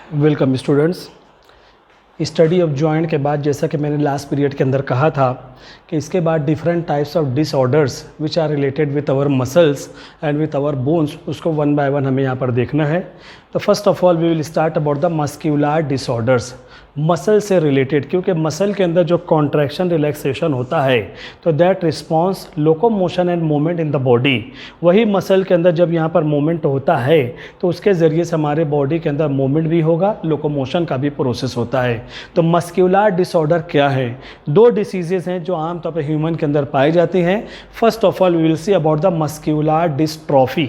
Welcome students. Study of joint के बाद जैसा कि मैंने लास्ट पीरियड के अंदर कहा था कि इसके बाद different types of disorders which are related with our muscles and with our bones, उसको वन बाय वन हमें यहाँ पर देखना है। तो first of all we will start about the muscular disorders, muscle से रिलेटेड, क्योंकि मसल के अंदर जो कॉन्ट्रैक्शन रिलैक्सेशन होता है तो that response locomotion and movement in the body. वही मसल के अंदर जब यहाँ पर मूवमेंट होता है तो उसके ज़रिए से हमारे बॉडी के अंदर मूवमेंट भी होगा, लोकोमोशन का भी प्रोसेस होता है। तो मस्क्यूलर डिसऑर्डर क्या है? दो डिसीजेज़ हैं जो आमतौर पर ह्यूमन के अंदर पाई जाती हैं। First of all we will see about the muscular dystrophy.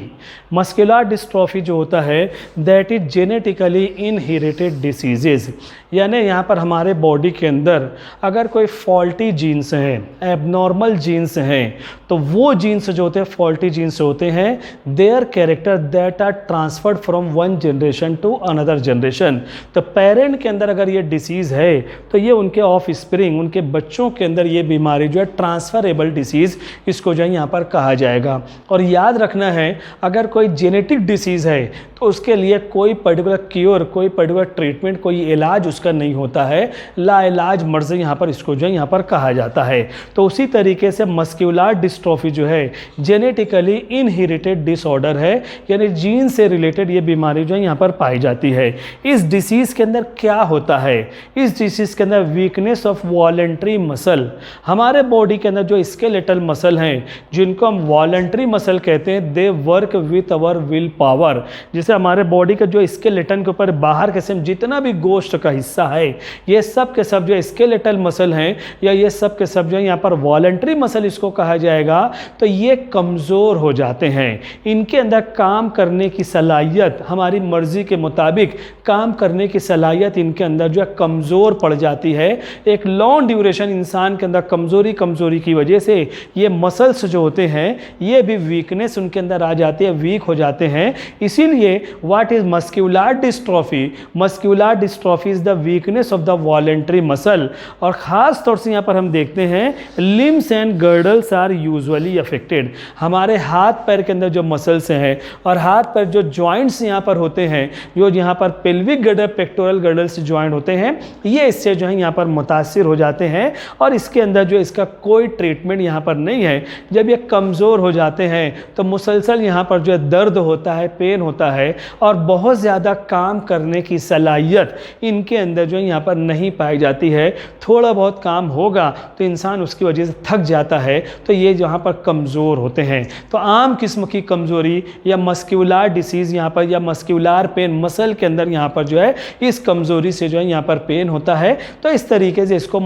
Muscular dystrophy जो होता है that is genetically inherited diseases, यानी यहाँ पर हमारे बॉडी के अंदर अगर कोई फॉल्टी जीन्स हैं, एबनॉर्मल जीन्स हैं, तो वो जीन्स जो होते हैं फॉल्टी जीन्स होते हैं, there character that are transferred from one generation to another generation. तो पेरेंट के अंदर अगर ये डिसीज़ है तो ये उनके ऑफ स्प्रिंग, उनके बच्चों के अंदर ये बीमारी जो है ट्रांसफरेबल डिसीज़, इसको जो है यहाँ पर कहा जाएगा। और याद रखना है अगर कोई जेनेटिक डिसीज़ है तो उसके लिए कोई पर्टिकुलर क्योर, कोई पर्टिकुलर ट्रीटमेंट, कोई इलाज उसका नहीं होता है, लाइलाज मर्ज़ यहाँ पर इसको जो है यहाँ पर कहा जाता है। तो उसी तरीके से मस्क्यूलर डिस्ट्रॉफी जो है जेनेटिकली इनहेरिटेड डिसऑर्डर है, यानी जीन से रिलेटेड ये बीमारी जो है यहाँ पर पाई जाती है। इस डिसीज़ के अंदर क्या होता है? इस डिसीज़ के अंदर वीकनेस ऑफ वॉलंटरी मसल, हमारे बॉडी के अंदर जो स्केलेटल मसल हैं जिनको हम वॉलंटरी मसल कहते हैं, they work with our will power. जैसे हमारे बॉडी का जो स्केलेटन के ऊपर बाहर के सेम जितना भी गोश्त का हिस्सा है, ये सब के सब जो स्केलेटल मसल हैं या ये सब के सब जो है यहाँ पर वॉलंटरी मसल इसको कहा जाएगा, तो ये कमज़ोर हो जाते हैं। इनके अंदर काम करने की सलाहियत, हमारी मर्ज़ी के मुताबिक काम करने की सलाहियत इनके अंदर जो है कमज़ोर पड़ जाती है। एक लॉन्ग ड्यूरेशन इंसान के अंदर कमज़ोरी की वजह से ये मसल्स जो होते हैं ये भी वीकनेस उनके अंदर आ जाती है, वीक हो जाते हैं। इसीलिए what is muscular dystrophy? Muscular dystrophy is the weakness of the voluntary muscle. और ख़ास तौर से यहाँ पर हम देखते हैं limbs and girdles are usually affected. हमारे हाथ पैर के अंदर जो मसल्स हैं और हाथ पैर जो जॉइंट्स यहाँ पर होते हैं, जो यहाँ पर पेल्विक गर्डल, पेक्टोरल गर्डल से जॉइंट होते हैं, ये इससे जो है यहाँ पर मुतासिर हो जाते हैं और इसके अंदर जो इसका कोई ट्रीटमेंट यहाँ पर नहीं है। जब ये कमज़ोर हो जाते हैं तो मुसलसल यहाँ पर जो है दर्द होता है, पेन होता है और बहुत ज़्यादा काम करने की सलाहियत इनके अंदर जो है यहाँ पर नहीं पाई जाती है। थोड़ा बहुत काम होगा तो इंसान उसकी वजह से थक जाता है, तो ये यहाँ पर कमज़ोर होते हैं। तो आम किस्म की कमज़ोरी या मस्क्यूलर डिसीज़ यहाँ पर या मस्क्यूलर पेन, मसल के अंदर यहाँ पर जो है इस कमज़ोरी से जो है यहाँ पर पेन होता है, तो इस तरीके से इसको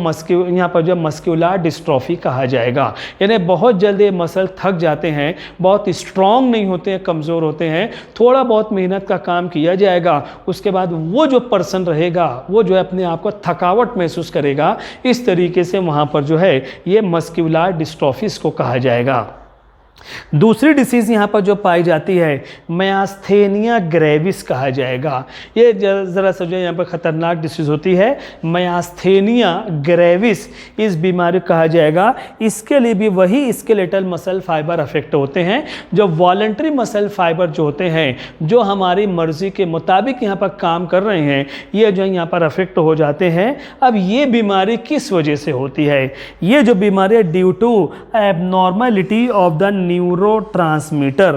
यहाँ पर जो मस्क्यूलर डिस्ट्रॉफी कहा जाएगा। यानी बहुत जल्दी मसल थक जाते हैं, बहुत स्ट्रॉन्ग नहीं होते हैं, कमज़ोर होते हैं। थोड़ा बहुत मेहनत का काम किया जाएगा, उसके बाद वो जो पर्सन रहेगा वो जो है अपने आप को थकावट महसूस करेगा। इस तरीके से वहाँ पर जो है ये मस्क्यूलर डिस्ट्रॉफी इसको कहा जाएगा। दूसरी डिसीज़ यहाँ पर जो पाई जाती है मायस्थेनिया ग्रेविस कहा जाएगा। ये ज़रा सा जो यहाँ पर ख़तरनाक डिसीज़ होती है, मायस्थेनिया ग्रेविस इस बीमारी कहा जाएगा। इसके लिए भी वही स्केलेटल मसल फाइबर अफेक्ट होते हैं, जो वॉलंटरी मसल फाइबर जो होते हैं, जो हमारी मर्ज़ी के मुताबिक यहाँ पर काम कर रहे हैं, ये जो यहाँ पर अफेक्ट हो जाते हैं। अब ये बीमारी किस वजह से होती है? ये जो बीमारी है due to abnormality of the neurotransmitter,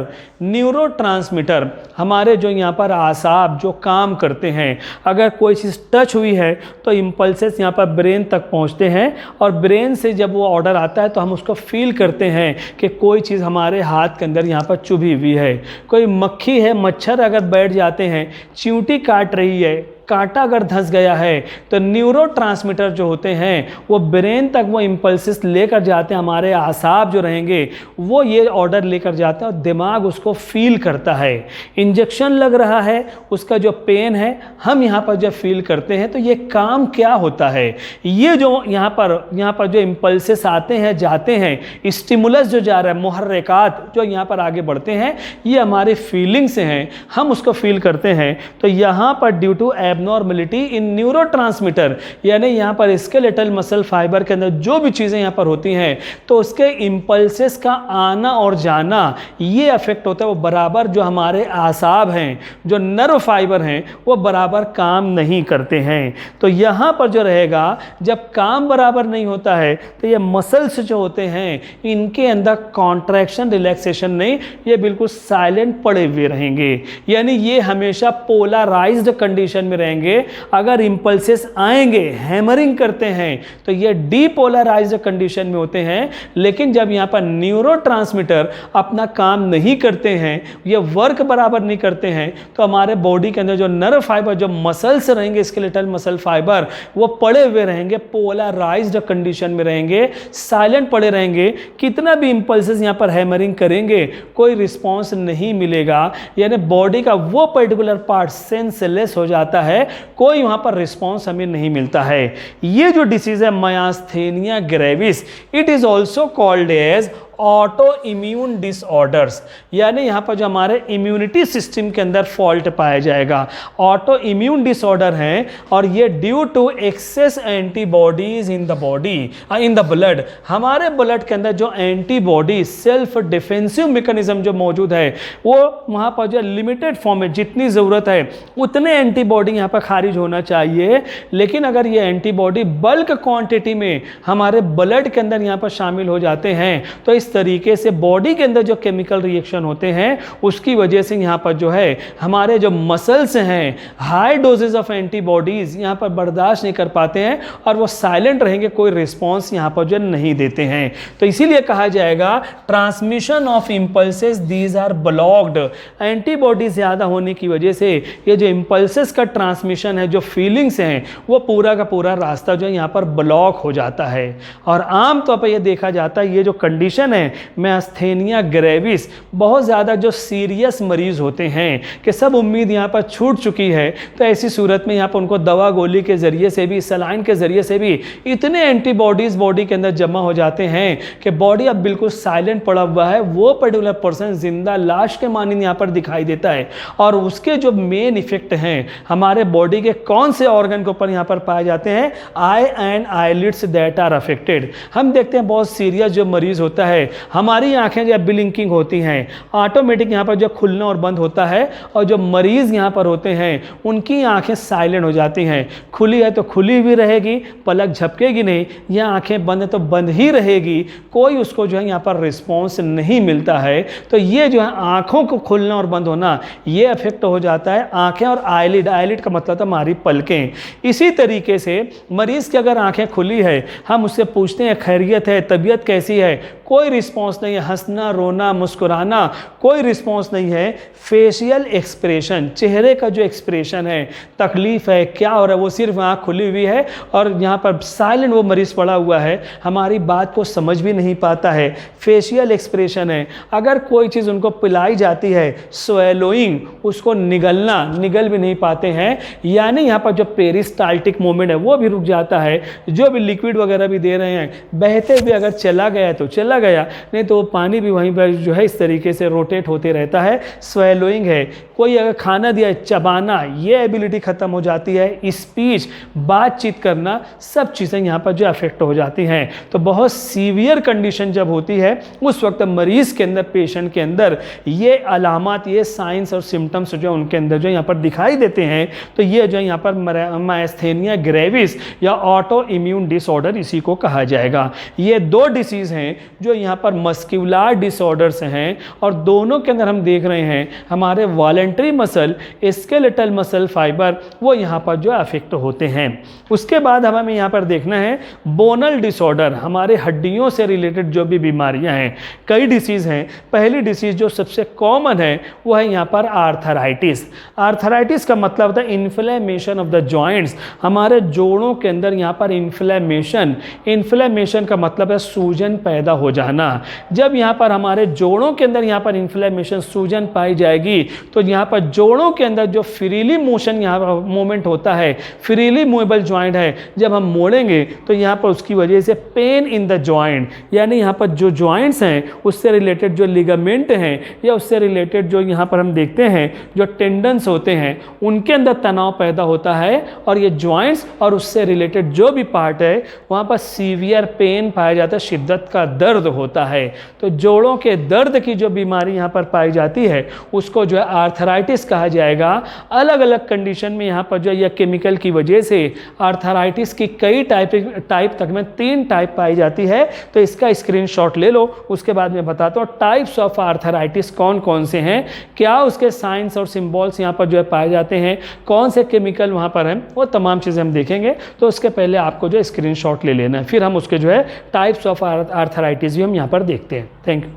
हमारे जो यहाँ पर आसाब जो काम करते हैं, अगर कोई चीज़ टच हुई है तो इम्पल्सेस यहाँ पर ब्रेन तक पहुँचते हैं और ब्रेन से जब वो ऑर्डर आता है तो हम उसको फील करते हैं कि कोई चीज़ हमारे हाथ के अंदर यहाँ पर चुभी हुई है। कोई मक्खी है, मच्छर अगर बैठ जाते हैं, चींटी काट रही है, कांटा अगर धंस गया है, तो न्यूरोट्रांसमीटर जो होते हैं वो ब्रेन तक वो इम्पल्सिस लेकर जाते हैं। हमारे आसाब जो रहेंगे वो ये ऑर्डर लेकर जाते हैं और दिमाग उसको फील करता है। इंजेक्शन लग रहा है, उसका जो पेन है हम यहाँ पर जब फील करते हैं, तो ये काम क्या होता है? ये जो यहाँ पर जो इम्पल्सिस आते हैं, जाते हैं, स्टिमुलस जो जा रहा है, मुहर्रिकात जो यहाँ पर आगे बढ़ते हैं, ये हमारे फीलिंग से हैं, हम उसको फील करते हैं। तो यहाँ पर due to abnormality in neurotransmitter, यानी यहाँ पर स्केलेटल मसल फाइबर के अंदर जो भी चीज़ें यहाँ पर होती हैं तो उसके इम्पल्सेस का आना और जाना ये अफेक्ट होता है। वो बराबर जो हमारे आसाब हैं, जो नर्व फाइबर हैं, वो बराबर काम नहीं करते हैं। तो यहाँ पर जो रहेगा, जब काम बराबर नहीं होता है तो ये मसल्स जो होते हैं इनके अंदर कॉन्ट्रैक्शन रिलैक्सेशन नहीं, ये बिल्कुल साइलेंट पड़े हुए रहेंगे, यानी ये हमेशा पोलराइज्ड कंडीशन में रहेंगे। अगर इंपल्सेस आएंगे, हैमरिंग करते हैं, तो ये डीपोलराइज्ड कंडीशन में होते हैं। लेकिन जब यहाँ पर न्यूरोट्रांसमीटर अपना काम नहीं करते हैं, ये वर्क बराबर नहीं करते हैं, तो हमारे बॉडी के अंदर जो नर्व फाइबर, जो मसल्स रहेंगे, स्केलेटल मसल फाइबर, वो पड़े हुए रहेंगे, पोलराइज्ड कंडीशन में रहेंगे, साइलेंट पड़े रहेंगे। कितना भी इंपल्सेस यहाँ पर हैमरिंग करेंगे कोई रिस्पॉन्स नहीं मिलेगा, यानी बॉडी का वो पर्टिकुलर पार्ट सेंसलेस हो जाता है, कोई वहाँ पर रिस्पॉन्स हमें नहीं मिलता है। ये जो डिसीज है myasthenia gravis, it is also called as auto immune disorders, यानी यहाँ पर जो हमारे इम्यूनिटी सिस्टम के अंदर फॉल्ट पाया जाएगा, ऑटो इम्यून डिसऑर्डर है। और ये due to excess antibodies in the body, in the blood, हमारे ब्लड के अंदर जो एंटीबॉडी सेल्फ डिफेंसिव मैकेनिज्म जो मौजूद है, वो वहाँ पर जो लिमिटेड फॉर्म में जितनी ज़रूरत है उतने एंटीबॉडी यहाँ पर खारिज होना चाहिए। लेकिन अगर ये एंटीबॉडी बल्क क्वांटिटी में हमारे ब्लड के अंदर यहाँ पर शामिल हो जाते हैं, तो इस तरीके से बॉडी के अंदर जो केमिकल रिएक्शन होते हैं उसकी वजह से यहाँ पर जो है हमारे जो मसल्स हैं हाई डोजेज ऑफ एंटीबॉडीज यहाँ पर बर्दाश्त नहीं कर पाते हैं और वो साइलेंट रहेंगे, कोई रिस्पॉन्स यहाँ पर जो नहीं देते हैं। तो इसीलिए कहा जाएगा transmission of impulses these are blocked. Antibody ज़्यादा होने की वजह से ये जो इंपल्सेस का ट्रांसमिशन है, जो फीलिंग्स हैं, वो पूरा का पूरा रास्ता जो यहाँ पर ब्लॉक हो जाता है। और आमतौर पर यह देखा जाता है ये जो कंडीशन है मायस्थेनिया ग्रेविस, बहुत ज़्यादा जो सीरियस मरीज होते हैं कि सब उम्मीद यहाँ पर छूट चुकी है, तो ऐसी सूरत में यहाँ पर उनको दवा गोली के ज़रिए से भी, सलाइन के ज़रिए से भी इतने एंटीबॉडीज़ बॉडी के अंदर जमा हो जाते हैं कि बॉडी अब बिल्कुल साइलेंट पड़ा हुआ है, वो पर्टिकुलर पर्सन जिंदा लाश के मानिंद यहाँ पर दिखाई देता है। और उसके जो मेन इफेक्ट हैं हमारे बॉडी के कौन से ऑर्गन के ऊपर यहाँ पर पाए जाते हैं, eye and eyelids that are affected. हम देखते हैं बहुत सीरियस जो मरीज होता है, हमारी आंखें जब ब्लिंकिंग होती हैं, ऑटोमेटिक यहाँ पर जो खुलना और बंद होता है, और जो मरीज यहाँ पर होते हैं उनकी आंखें साइलेंट हो जाती हैं। खुली है तो खुली भी रहेगी, पलक झपकेगी नहीं, या आंखें बंद है तो बंद ही रहेगी, कोई उसको जो है यहाँ पर रिस्पॉन्स नहीं मिलता है। तो ये जो है आंखों को खुलना और बंद होना, ये अफेक्ट हो जाता है आंखें और आईलिड। आईलिड का मतलब था हमारी पलकें। इसी तरीके से मरीज की अगर आंखें खुली है, हम उससे पूछते हैं खैरियत है, तबीयत कैसी है, कोई रिस्पॉन्स नहीं है, हंसना, रोना, मुस्कुराना, कोई रिस्पॉन्स नहीं है। फेशियल एक्सप्रेशन, चेहरे का जो एक्सप्रेशन है, तकलीफ है, क्या हो रहा है, वो सिर्फ आँख खुली हुई है और यहाँ पर साइलेंट वो मरीज पड़ा हुआ है, हमारी बात को समझ भी नहीं पाता है। फेशियल एक्सप्रेशन है। अगर कोई चीज़ उनको पिलाई जाती है, स्वेलोइंग, उसको निगलना, निगल भी नहीं पाते हैं, यानी यहाँ पर जो पेरिस्टाल्टिक मूवमेंट है वो भी रुक जाता है। जो भी लिक्विड वगैरह भी दे रहे हैं, बहते भी अगर चला गया तो चला गया, नहीं तो पानी भी वहीं पर जो है इस तरीके से रोटेट होते रहता है। स्वेलोइंग है। कोई अगर खाना दिया, चबाना, ये एबिलिटी ख़त्म हो जाती है। स्पीच, बातचीत करना, सब चीज़ें यहाँ पर जो अफेक्ट हो जाती हैं। तो बहुत सीवियर कंडीशन जब होती है उस वक्त मरीज़ के अंदर, पेशेंट के अंदर ये अलामात, ये साइंस और सिम्टम्स जो उनके अंदर जो यहाँ पर दिखाई देते हैं, तो ये जो यहाँ पर मायस्थेनिया ग्रेविस या ऑटो इम्यून डिसऑर्डर इसी को कहा जाएगा। ये दो डिसीज़ हैं जो यहाँ पर मस्क्यूलर डिसऑर्डर्स हैं, और दोनों के अंदर हम देख रहे हैं हमारे voluntary muscle, skeletal muscle fibre, वो यहाँ पर जो अफेक्ट होते हैं। उसके बाद हमें यहाँ पर देखना है बोनल डिसऑर्डर, हमारे हड्डियों से रिलेटेड जो भी बीमारियाँ हैं। कई डिसीज़ हैं। पहली डिसीज़ जो सबसे कॉमन है वो है यहाँ पर आर्थराइटिस। आर्थराइटिस का मतलब होता है इन्फ्लेमेशन ऑफ द जॉइंट्स, हमारे जोड़ों के अंदर यहाँ पर इन्फ्लेमेशन। इन्फ्लेमेशन का मतलब है सूजन पैदा हो जाना। जब यहाँ पर हमारे जोड़ों के अंदर यहाँ पर इन्फ्लेमेशन, सूजन पाई जाएगी, तो यहाँ पर जोड़ों के अंदर जो फ्रीली मोशन यहाँ पर मूवमेंट होता है, फ्रीली मूवेबल जॉइंट है, जब हम मोड़ेंगे तो यहाँ पर उसकी वजह से पेन इन द जॉइंट, यानी यहाँ पर जो जॉइंट्स हैं उससे रिलेटेड जो लिगामेंट हैं या उससे रिलेटेड जो यहाँ पर हम देखते हैं जो टेंडन्स होते हैं, उनके अंदर तनाव पैदा होता है और ये जॉइंट्स और उससे रिलेटेड जो भी पार्ट है वहाँ पर सीवियर पेन पाया जाता है, शिद्दत का दर्द होता है। तो जोड़ों के दर्द की जो बीमारी यहाँ पर पाई जाती है उसको जो है आर्थराइटिस कहा जाएगा। अलग अलग कंडीशन में यहाँ पर जो है यह केमिकल की वजह से आर्थराइटिस की कई टाइप तक में 3 टाइप पाई जाती है। तो इसका स्क्रीनशॉट ले लो, उसके बाद मैं बताता हूँ टाइप्स ऑफ आर्थराइटिस कौन कौन से हैं, क्या उसके साइंस और सिंबल्स यहाँ पर जो है पाए जाते हैं, कौन से केमिकल वहाँ पर हैं, वो तमाम चीज़ें हम देखेंगे। तो उसके पहले आपको जो है स्क्रीनशॉट ले लेना है, फिर हम उसके जो है टाइप्स ऑफ आर्थराइटिस भी हम यहाँ पर देखते हैं। Thank you.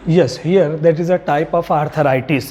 Yes, here that is a type of arthritis.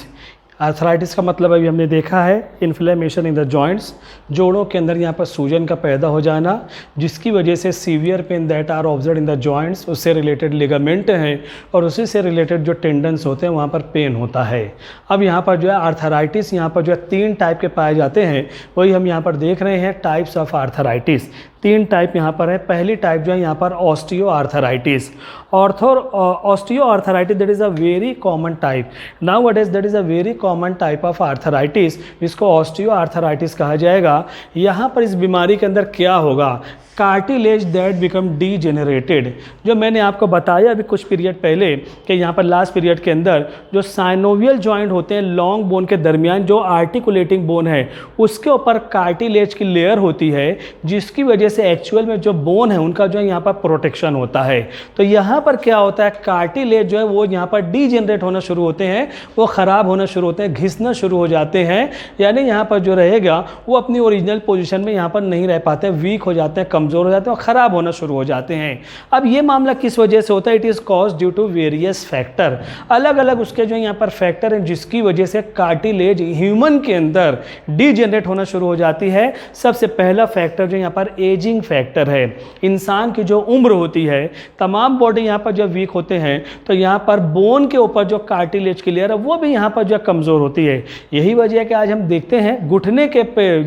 Arthritis का मतलब अभी हमने देखा है इन्फ्लेमेशन इन द जॉइंट्स, जोड़ों के अंदर यहाँ पर सूजन का पैदा हो जाना, जिसकी वजह से severe pain that are observe in the joints, उससे रिलेटेड लिगामेंट हैं और उसी से रिलेटेड जो टेंडन्स होते हैं वहाँ पर पेन होता है। अब यहाँ पर जो है आर्थराइटिस यहाँ पर जो है 3 टाइप के पाए जाते हैं, वही हम यहाँ पर देख रहे हैं टाइप्स ऑफ आर्थराइटिस। 3 टाइप यहाँ पर है। पहली टाइप जो है यहाँ पर osteo arthritis. Osteo arthritis that is a very common type now what is, that is a very common type of arthritis, जिसको ऑस्टियो आर्थराइटिस कहा जाएगा। यहाँ पर इस बीमारी के अंदर क्या होगा, कार्टिलेज दैट बिकम डीजेनरेटेड। जो मैंने आपको बताया अभी कुछ पीरियड पहले कि यहाँ पर लास्ट पीरियड के अंदर जो साइनोवियल जॉइंट होते हैं लॉन्ग बोन के दरमियान, जो आर्टिकुलेटिंग बोन है उसके ऊपर कार्टिलेज की लेयर होती है, जिसकी वजह से एक्चुअल में जो बोन है उनका जो है यहाँ पर प्रोटेक्शन होता है। तो यहाँ पर क्या होता है, कार्टिलेज जो है वो यहाँ पर डीजेनरेट होना शुरू होते हैं, वो ख़राब होना शुरू होते हैं, घिसना शुरू हो जाते हैं, यानी यहाँ पर जो रहेगा वो अपनी ओरिजिनल पोजीशन में यहाँ पर नहीं रह पाते हैं, वीक हो जाते हैं, कमज़ोर हो जाते हैं और ख़राब होना शुरू हो जाते हैं। अब ये मामला किस वजह से होता है, it is cause due to various factor. अलग अलग उसके जो यहाँ पर फैक्टर हैं जिसकी वजह से कार्टिलेज ह्यूमन के अंदर डीजेनरेट होना शुरू हो जाती है। सबसे पहला फैक्टर जो यहाँ पर एजिंग फैक्टर है। इंसान की जो उम्र होती है, तमाम बॉडी यहाँ पर जो वीक होते हैं, तो यहाँ पर बोन के ऊपर जो कार्टिलेज की लेयर है वो भी यहाँ पर जो कमज़ोर होती है। यही वजह है कि आज हम देखते हैं घुटने के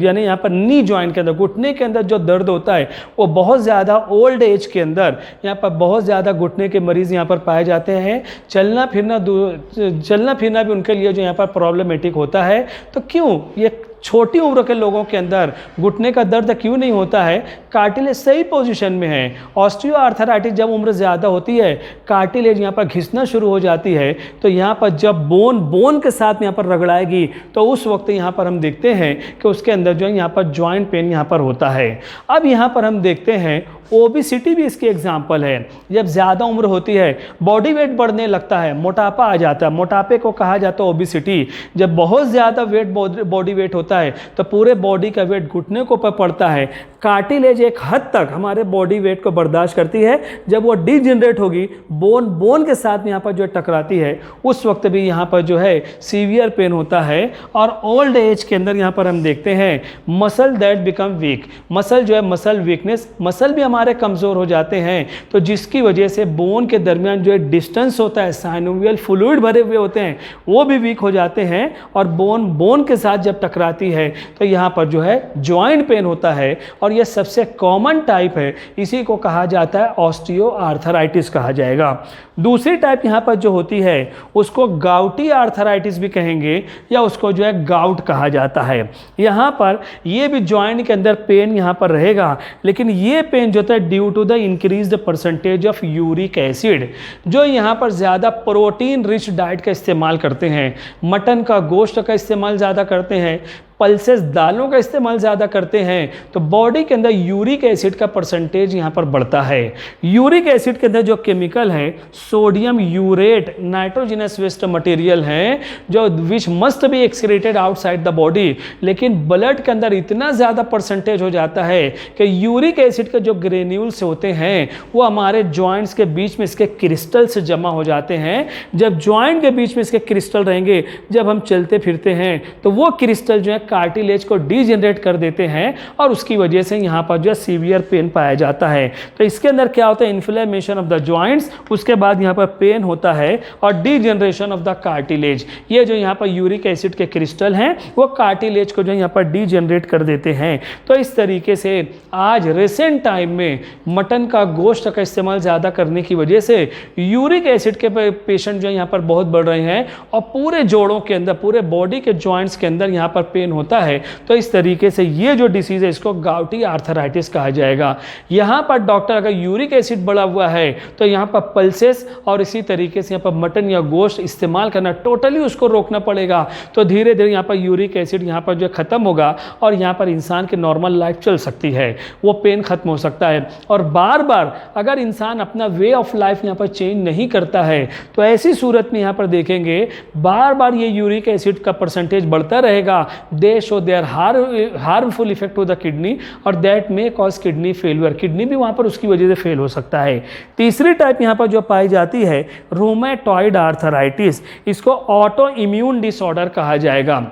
यानी यहाँ पर नी जॉइंट के अंदर, घुटने के अंदर जो दर्द होता है वो बहुत ज़्यादा ओल्ड एज के अंदर यहाँ पर बहुत ज़्यादा घुटने के मरीज़ यहाँ पर पाए जाते हैं। चलना फिरना भी उनके लिए जो यहाँ पर प्रॉब्लमेटिक होता है। तो क्यों ये छोटी उम्र के लोगों के अंदर घुटने का दर्द क्यों नहीं होता है, कार्टिलेज सही पोजीशन में है। ऑस्टियो आर्थराइटिस जब उम्र ज़्यादा होती है, कार्टिलेज यहाँ पर घिसना शुरू हो जाती है, तो यहाँ पर जब बोन के साथ यहाँ पर रगड़ाएगी तो उस वक्त यहाँ पर हम देखते हैं कि उसके अंदर जो है यहाँ पर जॉइंट पेन यहाँ पर होता है। अब यहाँ पर हम देखते हैं ओबेसिटी भी इसकी एग्जाम्पल है। जब ज़्यादा उम्र होती है, बॉडी वेट बढ़ने लगता है, मोटापा आ जाता है, मोटापे को कहा जाता है ओबेसिटी। जब बहुत ज़्यादा बॉडी वेट होता है तो पूरे बॉडी का वेट घुटने को पड़ता है। कार्टिलेज एक हद तक हमारे बॉडी वेट को बर्दाश्त करती है। जब वो डीजेनरेट होगी, बोन के साथ यहाँ पर जो टकराती है, उस वक्त भी यहाँ पर जो है सीवियर पेन होता है। और ओल्ड एज के अंदर यहाँ पर हम देखते हैं muscle that become weak, muscle जो है मसल वीकनेस, मसल भी हमारे कमज़ोर हो जाते हैं। तो जिसकी वजह से बोन के दरमियान जो डिस्टेंस होता है, साइनोवियल फ्लूइड भरे हुए होते हैं, वो भी वीक हो जाते हैं। और बोन के साथ जब टकराती है तो यहाँ पर जो है जॉइंट पेन होता है। और यह सबसे कॉमन टाइप है, इसी को कहा जाता है ऑस्टियो आर्थराइटिस कहा जाएगा। दूसरी टाइप यहाँ पर जो होती है उसको गाउटी आर्थराइटिस भी कहेंगे, या उसको जो है गाउट कहा जाता है। यहाँ पर ये भी जॉइंट के अंदर पेन यहाँ पर रहेगा, लेकिन ये पेन जो है due to the increased percentage of uric acid. जो यहाँ पर ज़्यादा प्रोटीन रिच डाइट का इस्तेमाल करते हैं, मटन का गोश्त का इस्तेमाल ज़्यादा करते हैं, पल्सेस दालों का इस्तेमाल ज़्यादा करते हैं तो बॉडी के अंदर यूरिक एसिड का परसेंटेज यहाँ पर बढ़ता है। यूरिक एसिड के अंदर जो केमिकल है sodium urate nitrogenous waste material है जो which must be excreted outside the body, लेकिन ब्लड के अंदर इतना ज़्यादा परसेंटेज हो जाता है कि यूरिक एसिड के जो ग्रेन्यूल्स होते हैं वो हमारे जॉइंट्स के बीच में इसके क्रिस्टल से जमा हो जाते हैं। जब जॉइंट के बीच में इसके क्रिस्टल रहेंगे, जब हम चलते फिरते हैं तो वो क्रिस्टल जो है कार्टिलेज को डीजनरेट कर देते हैं और उसकी वजह से यहाँ पर जो है सीवियर पेन पाया जाता है। तो इसके अंदर क्या होता है, इन्फ्लेमेशन ऑफ द जॉइंट्स, उसके बाद यहाँ पर पेन होता है और डीजनरेशन ऑफ द कार्टिलेज। ये जो यहाँ पर यूरिक एसिड के क्रिस्टल हैं वो कार्टिलेज को जो यहाँ पर डीजनरेट कर देते हैं। तो इस तरीके से आज रिसेंट टाइम में मटन का गोश्त का इस्तेमाल ज़्यादा करने की वजह से यूरिक एसिड के पेशेंट जो यहाँ पर बहुत बढ़ रहे हैं और पूरे जोड़ों के अंदर, पूरे बॉडी के जॉइंट्स के अंदर यहाँ पर पेन होता है। तो इस तरीके से ये जो डिसीज़ है इसको गाउटी आर्थराइटिस कहा जाएगा। यहाँ पर डॉक्टर अगर यूरिक एसिड बढ़ा हुआ है तो यहाँ पर पल्सेस और इसी तरीके से यहाँ पर मटन या गोश्त इस्तेमाल करना टोटली उसको रोकना पड़ेगा। तो धीरे धीरे यहाँ पर यूरिक एसिड यहाँ पर जो ख़त्म होगा और यहाँ पर इंसान की नॉर्मल लाइफ चल सकती है, वो पेन ख़त्म हो सकता है। और बार बार अगर इंसान अपना वे ऑफ लाइफ यहाँ पर चेंज नहीं करता है तो ऐसी सूरत में यहाँ पर देखेंगे बार बार ये यूरिक एसिड का परसेंटेज बढ़ता रहेगा। They show their harmful effect to the kidney और that may cause kidney failure, kidney भी वहाँ पर उसकी वजह से फेल हो सकता है। तीसरी टाइप यहाँ पर जो पाई जाती है रूमेटॉइड आर्थराइटिस, इसको ऑटो इम्यून डिसऑर्डर कहा जाएगा।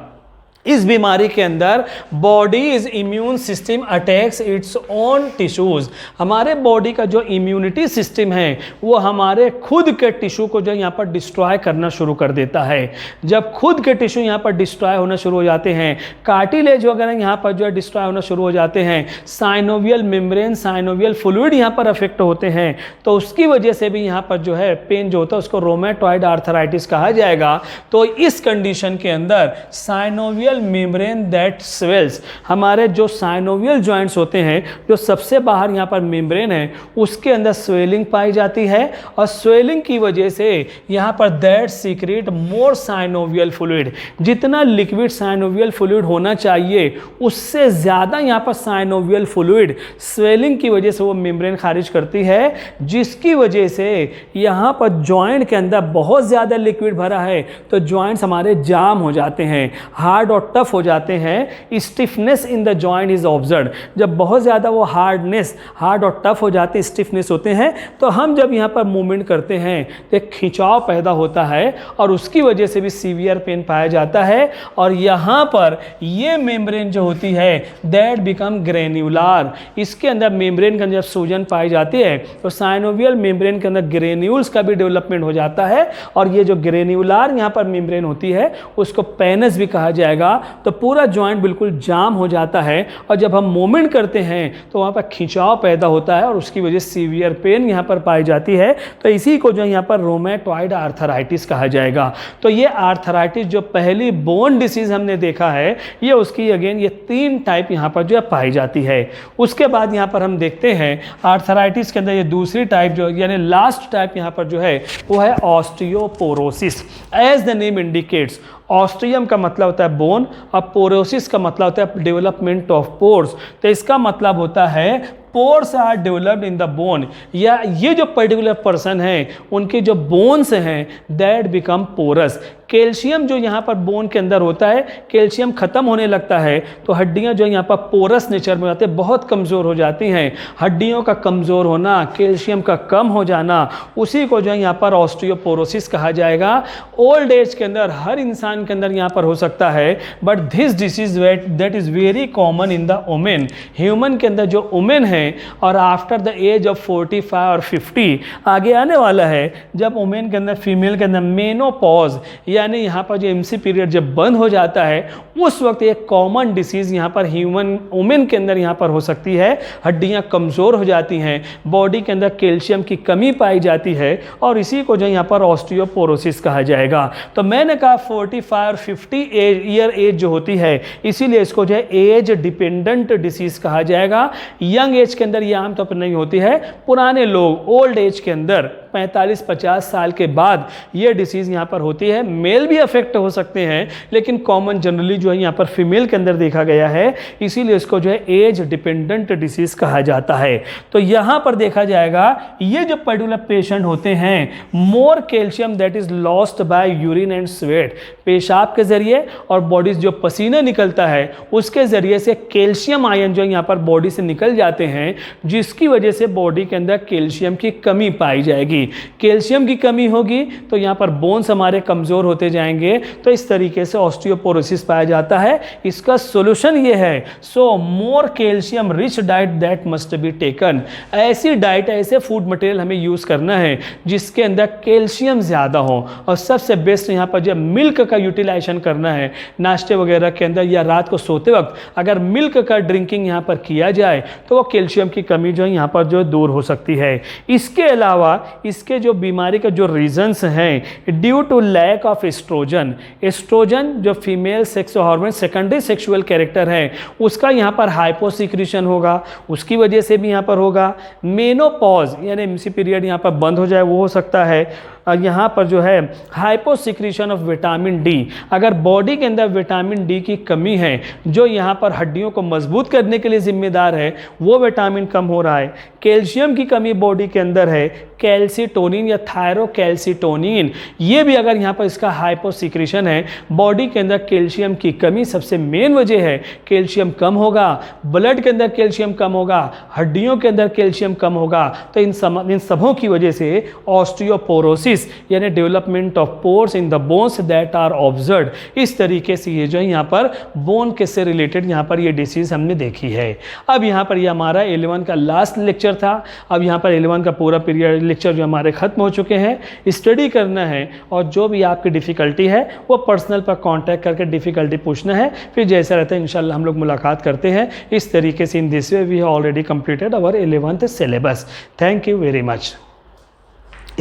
इस बीमारी के अंदर bodies immune system attacks its own tissues, हमारे बॉडी का जो इम्यूनिटी सिस्टम है वो हमारे खुद के टिश्यू को जो यहाँ पर डिस्ट्रॉय करना शुरू कर देता है। जब खुद के टिश्यू यहाँ पर डिस्ट्रॉय होना शुरू हो जाते हैं, कार्टिलेज वगैरह यहाँ पर जो है डिस्ट्रॉय होना शुरू हो जाते हैं, साइनोवियल मेम्ब्रेन, साइनोवियल फ्लूइड यहाँ पर अफेक्ट होते हैं, तो उसकी वजह से भी यहाँ पर जो है पेन जो होता है उसको रोमेटॉइड आर्थराइटिस कहा जाएगा। तो इस कंडीशन के अंदर साइनोवियल मेम्ब्रेन दैट स्वेल्स, हमारे जो साइनोवियल जॉइंट्स होते हैं, जो सबसे बाहर यहाँ पर मेम्ब्रेन है उसके अंदर स्वेलिंग पाई जाती है और स्वेलिंग की वजह से यहाँ पर that secret more synovial fluid, जितना लिक्विड साइनोवियल फ्लूइड होना चाहिए उससे ज़्यादा यहाँ पर साइनोवियल फ्लूइड स्वेलिंग की वजह से वो मेम्ब्रेन खारिज करती है, जिसकी वजह से यहाँ पर जॉइंट के अंदर बहुत ज़्यादा लिक्विड भरा है तो जॉइंट्स हमारे जाम हो जाते हैं, हार्ड और टफ हो जाते हैं। Stiffness in the joint is observe, जब बहुत ज़्यादा वो हार्ड और टफ हो जाते हैं, स्टिफनेस होते हैं, तो हम जब यहाँ पर मूवमेंट करते हैं तो एक खिंचाव पैदा होता है और उसकी वजह से भी सीवियर पेन पाया जाता है। और यहाँ पर ये मेम्ब्रेन जो होती है दैट बिकम ग्रेन्यूलर, इसके अंदर मेम्ब्रेन के अंदर जब सूजन पाई जाती है तो साइनोवियल मेम्ब्रेन के अंदर ग्रेन्यूल्स का भी डेवलपमेंट हो जाता है और ये जो ग्रेन्यूलर यहाँ पर मेम्ब्रेन होती है उसको पेनस भी कहा जाएगा। तो पूरा जॉइंट बिल्कुल जाम हो जाता है और जब हम मूवमेंट करते हैं तो वहाँ पर खिंचाव पैदा होता है और उसकी वजह से सीवियर पेन यहाँ पर पाई जाती है। तो इसी को जो यहाँ पर रोमेटॉइड आर्थराइटिस कहा जाएगा। तो ये आर्थराइटिस जो पहली बोन डिसीज हमने देखा है ये उसकी अगेन ये 3 टाइप यहाँ पर जो है पाई जाती है। उसके बाद यहाँ पर हम देखते हैं आर्थराइटिस के अंदर ये दूसरी टाइप जो यानी लास्ट टाइप यहाँ पर जो है वो है osteoporosis. As the name indicates, osteum का मतलब होता है बोन और पोरोसिस का मतलब होता है डेवलपमेंट ऑफ पोर्स। तो इसका मतलब होता है pores are developed in the bone, या ये जो पर्टिकुलर पर्सन है उनके जो बोन्स हैं दैट बिकम पोरस। कैल्शियम जो यहाँ पर बोन के अंदर होता है, कैल्शियम खत्म होने लगता है तो हड्डियाँ जो यहाँ पर पोरस नेचर में होते हैं, बहुत कमज़ोर हो जाती हैं। हड्डियों का कमज़ोर होना, कैल्शियम का कम हो जाना, उसी को जो है यहाँ पर ऑस्टियोपोरोसिस कहा जाएगा। ओल्ड एज के अंदर हर इंसान के अंदर यहाँ पर हो सकता है, but this disease that is very common in the women. Human के अंदर जो वुमेन है और आफ्टर द एज ऑफ 45 और 50 आगे आने वाला है, जब वुमेन के अंदर, फीमेल के अंदर मेनोपॉज यानी यहाँ पर जो एमसी पीरियड जब बंद हो जाता है उस वक्त एक कॉमन डिसीज़ यहाँ पर ह्यूमन वुमेन के अंदर यहाँ पर हो सकती है। हड्डियाँ कमज़ोर हो जाती हैं, बॉडी के अंदर कैल्शियम की कमी पाई जाती है और इसी को जो यहाँ पर ऑस्टियोपोरोसिस कहा जाएगा। तो मैंने कहा 45 और 50 ईयर एज जो होती है इसीलिए इसको जो है एज डिपेंडेंट डिसीज़ कहा जाएगा। यंग एज के अंदर ये आमतौर पर नहीं होती है, पुराने लोग ओल्ड एज के अंदर 45-50 साल के बाद ये डिसीज़ यहाँ पर होती है। मेल भी अफेक्ट हो सकते हैं, लेकिन कॉमन जनरली जो है यहाँ पर फीमेल के अंदर देखा गया है, इसीलिए इसको जो है एज डिपेंडेंट डिसीज़ कहा जाता है। तो यहाँ पर देखा जाएगा ये जो पर्टिकुलर पेशेंट होते हैं, more calcium that is lost by urine and sweat, पेशाब के जरिए और बॉडी से जो पसीना निकलता है उसके जरिए से कैल्शियम आयन जो यहाँ पर बॉडी से निकल जाते हैं, जिसकी वजह से बॉडी के अंदर कैल्शियम की कमी पाई जाएगी। कैल्शियम की कमी होगी तो यहाँ पर बोन्स हमारे कमज़ोर होते जाएंगे, तो इस तरीके से ऑस्टियोपोरोसिस पाया जाता है। इसका सोल्यूशन ये है, so more calcium rich diet that must be taken. ऐसी डाइट, ऐसे फूड मटेरियल हमें यूज़ करना है जिसके अंदर कैल्शियम ज़्यादा हो, और सबसे बेस्ट यहाँ पर जब मिल्क का यूटिलाइजेशन करना है नाश्ते वगैरह के अंदर या रात को सोते वक्त अगर मिल्क का ड्रिंकिंग यहाँ पर किया जाए तो वो कैल्शियम की कमी जो है यहाँ पर जो दूर हो सकती है। इसके अलावा इसके जो बीमारी का जो रीजंस हैं, due to lack of oestrogen, oestrogen जो female sex hormone secondary sexual character है उसका यहाँ पर हाइपोसिक्रीशन होगा, उसकी वजह से भी यहाँ पर होगा। मेनोपॉज यानी एमसी पीरियड यहाँ पर बंद हो जाए वो हो सकता है। यहाँ पर जो है हाइपोसिक्रीशन ऑफ विटामिन डी, अगर बॉडी के अंदर विटामिन डी की कमी है जो यहाँ पर हड्डियों को मजबूत करने के लिए जिम्मेदार है, वो विटामिन कम हो रहा है। कैल्शियम की कमी बॉडी के अंदर है, कैल्सीटोनिन या थायरोकैल्सीटोनिन, ये भी अगर यहाँ पर इसका हाइपोसिक्रीशन है, बॉडी के अंदर कैल्शियम की कमी सबसे मेन वजह है। कैल्शियम कम होगा, ब्लड के अंदर कैल्शियम कम होगा, हड्डियों के अंदर कैल्शियम कम होगा, तो इन सबों की वजह से ऑस्टियोपोरोसिस यानी development of pores in the bones that are observed, इस तरीके से ये जो है यहाँ पर बोन के से रिलेटेड यहाँ पर ये डिसीज हमने देखी है। अब यहाँ पर ये हमारा 11 का लास्ट लेक्चर था। अब यहाँ पर 11 का पूरा पीरियड लेक्चर जो हमारे खत्म हो चुके हैं। स्टडी करना है और जो भी आपकी डिफ़िकल्टी है वो पर्सनल पर कांटेक्ट करके डिफ़िकल्टी पूछना है, फिर जैसा रहता है इंशाल्लाह हम लोग मुलाकात करते हैं। इस तरीके से in this way we have already completed our 11th syllabus. Thank you very much.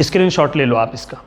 Screenshot ले लो आप इसका।